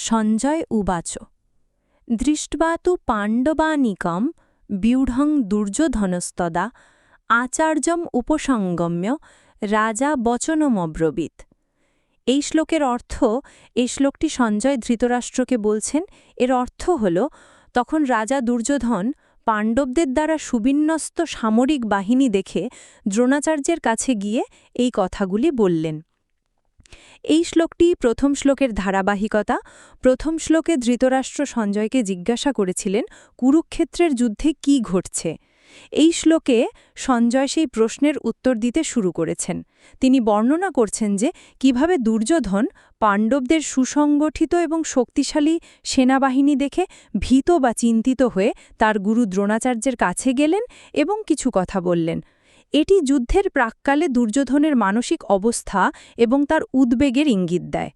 সঞ্জয় উবাচ দৃष्ट्वा তু পাণ্ডবানিকম ব্যূঢ়ং দুর্যোধনস্তদা আচার্যম উপসঙ্গম্য রাজা বচনমব্রবীৎ। এই শ্লোকের অর্থ, এই শ্লোকটি সঞ্জয় ধৃতরাষ্ট্রকে বলছেন। এর অর্থ হল, তখন রাজা দুর্যোধন পাণ্ডবদের দ্বারা সুবিন্যস্ত সামরিক বাহিনী দেখে দ্রোণাচার্যের কাছে গিয়ে এই কথাগুলি বললেন। এই শ্লোকটি প্রথম শ্লোকের ধারাবাহিকতা। প্রথম শ্লোকে ধৃতরাষ্ট্র সঞ্জয়কে জিজ্ঞাসা করেছিলেন কুরুক্ষেত্রের যুদ্ধে কি ঘটছে। এই শ্লোকে সঞ্জয় সেই প্রশ্নের উত্তর দিতে শুরু করেছেন। তিনি বর্ণনা করছেন যে কিভাবে দুর্যোধন পাণ্ডবদের সুসংগঠিত এবং শক্তিশালী সেনাবাহিনী দেখে ভীত বা চিন্তিত হয়ে তার গুরু দ্রোণাচার্যের কাছে গেলেন এবং কিছু কথা বললেন। এটি যুদ্ধের প্রাক্কালে দুর্যোধনের মানসিক অবস্থা এবং তার উদ্বেগের ইঙ্গিত দেয়।